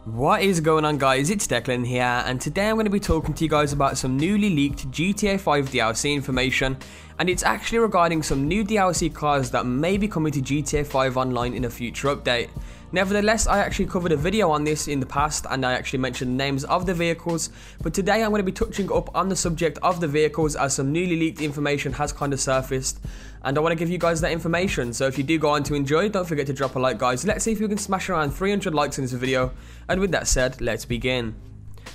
What is going on, guys? It's Declan here, and today I'm going to be talking to you guys about some newly leaked GTA 5 DLC information, and it's actually regarding some new DLC cars that may be coming to GTA 5 Online in a future update. Nevertheless, I actually covered a video on this in the past and I actually mentioned the names of the vehicles, but today I'm going to be touching up on the subject of the vehicles as some newly leaked information has kind of surfaced, and I want to give you guys that information. So if you do go on to enjoy, don't forget to drop a like, guys. Let's see if we can smash around 300 likes in this video, and with that said, let's begin.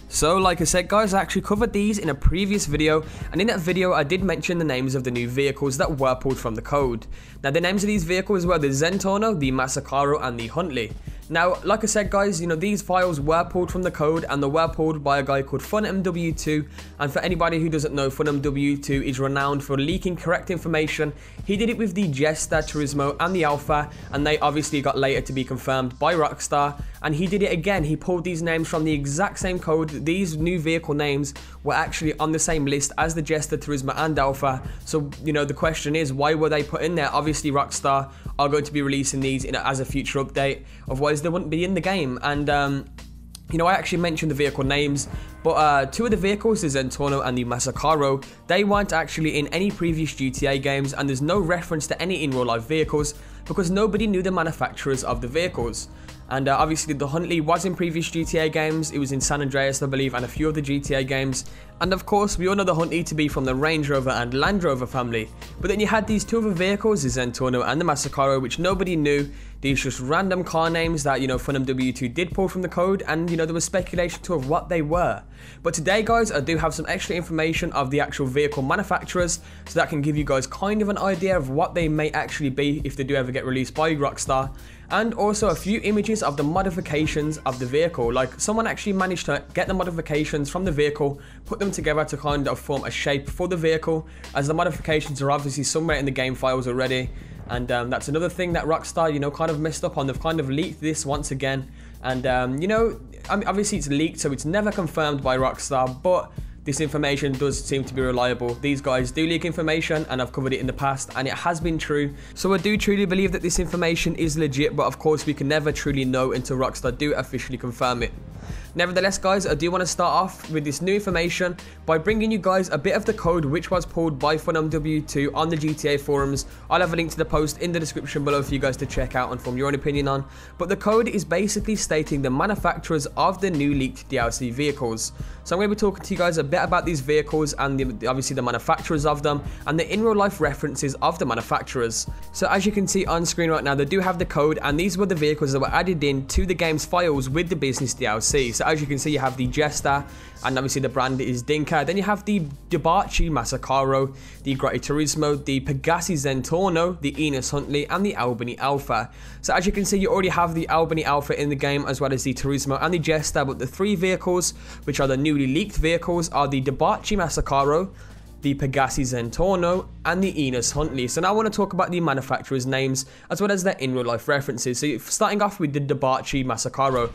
So like I said, guys, I actually covered these in a previous video, and in that video I did mention the names of the new vehicles that were pulled from the code. Now the names of these vehicles were the Zentorno, the Massacro and the Huntley. Now, like I said, guys, these files were pulled from the code, and they were pulled by a guy called FunMW2, and for anybody who doesn't know, FunMW2 is renowned for leaking correct information. He did it with the Jester, Turismo and the Alpha, and they obviously got later to be confirmed by Rockstar, and he did it again. He pulled these names from the exact same code. These new vehicle names were actually on the same list as the Jester, Turismo and Alpha, so the question is, why were they put in there? Obviously Rockstar are going to be releasing these as a future update, otherwise they wouldn't be in the game. And I actually mentioned the vehicle names, but two of the vehicles, the Zentorno and the Massacro, they weren't actually in any previous GTA games, and there's no reference to any in real life vehicles because nobody knew the manufacturers of the vehicles. And obviously the Huntley was in previous GTA games. It was in San Andreas, I believe, and a few of the GTA games. And of course, we all know the Huntley to be from the Range Rover and Land Rover family. But then you had these two other vehicles, the Zentorno and the Massacro, which nobody knew. These just random car names that, FunMW2 did pull from the code, and, there was speculation to of what they were. But today, guys, I do have some extra information of the actual vehicle manufacturers, so that can give you guys kind of an idea of what they may actually be if they do ever get released by Rockstar. And also a few images of the modifications of the vehicle. Like, someone actually managed to get the modifications from the vehicle, put them together to kind of form a shape for the vehicle, as the modifications are obviously somewhere in the game files already. And that's another thing that Rockstar, kind of messed up on. They've kind of leaked this once again. And, obviously it's leaked, so it's never confirmed by Rockstar, but this information does seem to be reliable. These guys do leak information, and I've covered it in the past, and it has been true. So I do truly believe that this information is legit, but of course we can never truly know until Rockstar do officially confirm it. Nevertheless, guys, I do want to start off with this new information by bringing you guys a bit of the code which was pulled by FunMW2 on the GTA forums. I'll have a link to the post in the description below for you guys to check out and form your own opinion on. But the code is basically stating the manufacturers of the new leaked DLC vehicles. So I'm going to be talking to you guys a bit about these vehicles and obviously the manufacturers of them and the in real life references of the manufacturers. So as you can see on screen right now, they do have the code, and these were the vehicles that were added in to the game's files with the business DLC. So as you can see, you have the Jester, and obviously the brand is Dinka. Then you have the Dewbauchee Massacro, the Gran Turismo, the Pegassi Zentorno, the Enus Huntley, and the Albany Alpha. So as you can see, you already have the Albany Alpha in the game, as well as the Turismo and the Jester, but the three vehicles, which are the newly leaked vehicles, are the Dewbauchee Massacro, the Pegassi Zentorno, and the Enus Huntley. So now I want to talk about the manufacturers' names, as well as their in real life references. So starting off with the Dewbauchee Massacro.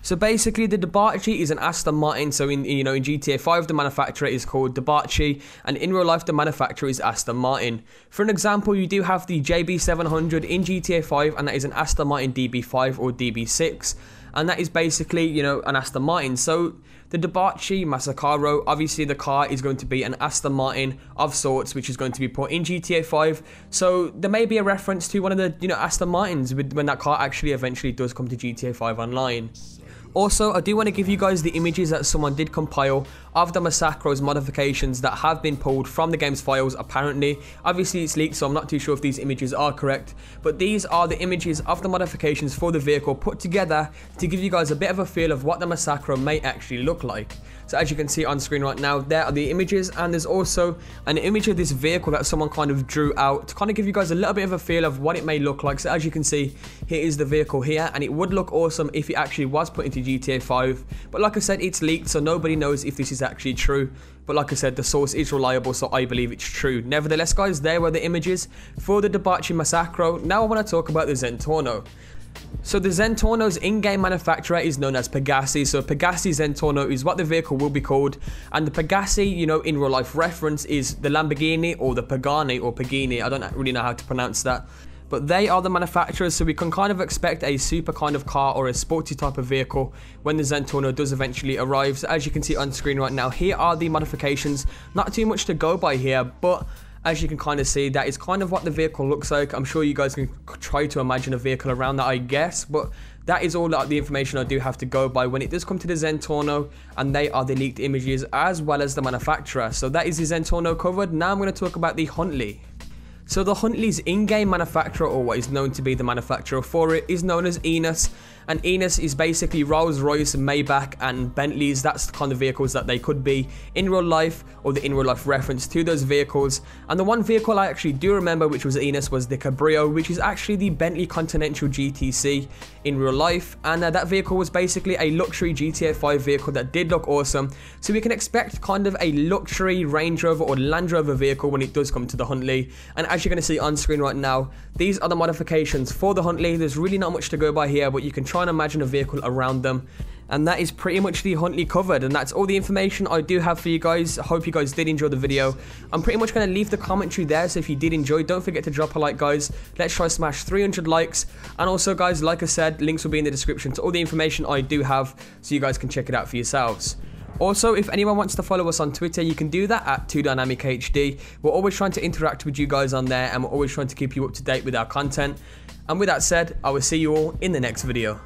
So basically, the Dewbauchee is an Aston Martin. So in GTA 5, the manufacturer is called Dewbauchee, and in real life, the manufacturer is Aston Martin. For an example, you do have the JB700 in GTA 5, and that is an Aston Martin DB5 or DB6, and that is basically, an Aston Martin. So the Dewbauchee Massacro, obviously the car is going to be an Aston Martin of sorts, which is going to be put in GTA 5. So there may be a reference to one of the, Aston Martins when that car actually eventually does come to GTA 5 Online. Also, I do want to give you guys the images that someone did compile of the Massacro's modifications that have been pulled from the game's files, apparently. Obviously, it's leaked, so I'm not too sure if these images are correct, but these are the images of the modifications for the vehicle put together to give you guys a bit of a feel of what the Massacro may actually look like. So as you can see on screen right now, there are the images, and there's also an image of this vehicle that someone kind of drew out to kind of give you guys a little bit of a feel of what it may look like. So as you can see, here is the vehicle here, and it would look awesome if it actually was put into GTA 5. But like I said, it's leaked, so nobody knows if this is actually true. But like I said, the source is reliable, so I believe it's true. Nevertheless, guys, there were the images for the Dewbauchee Massacro. Now I want to talk about the Zentorno. So the Zentorno's in-game manufacturer is known as Pegassi. So Pegassi Zentorno is what the vehicle will be called, and the Pegassi, in real life reference is the Lamborghini or the Pagani or Pagini. I don't really know how to pronounce that. but they are the manufacturers, so we can kind of expect a super kind of car or a sporty type of vehicle when the Zentorno does eventually arrive. So as you can see on screen right now, here are the modifications. Not too much to go by here, but as you can kind of see, that is kind of what the vehicle looks like. I'm sure you guys can try to imagine a vehicle around that, I guess, but that is all the information I do have to go by when it does come to the Zentorno, and they are the leaked images as well as the manufacturer. So that is the Zentorno covered. Now I'm going to talk about the Huntley. So the Huntley's in-game manufacturer, or what is known to be the manufacturer for it, is known as Enus. And Enus is basically Rolls-Royce, Maybach and Bentleys. That's the kind of vehicles that they could be in real life, or the in real life reference to those vehicles. And the one vehicle I actually do remember which was Enus was the Cabrio, which is actually the Bentley Continental GTC in real life. And that vehicle was basically a luxury GTA 5 vehicle that did look awesome. So we can expect kind of a luxury Range Rover or Land Rover vehicle when it does come to the Huntley. And as you're going to see on screen right now, these are the modifications for the Huntley. There's really not much to go by here, but you can try and imagine a vehicle around them. And that is pretty much the Huntley covered, and that's all the information I do have for you guys. I hope you guys did enjoy the video. I'm pretty much going to leave the commentary there, so if you did enjoy, don't forget to drop a like, guys. Let's try smash 300 likes. And also, guys, like I said, links will be in the description to all the information I do have, so you guys can check it out for yourselves. Also, if anyone wants to follow us on Twitter, you can do that at 2dynamichd. We're always trying to interact with you guys on there, and we're always trying to keep you up to date with our content. And with that said, I will see you all in the next video.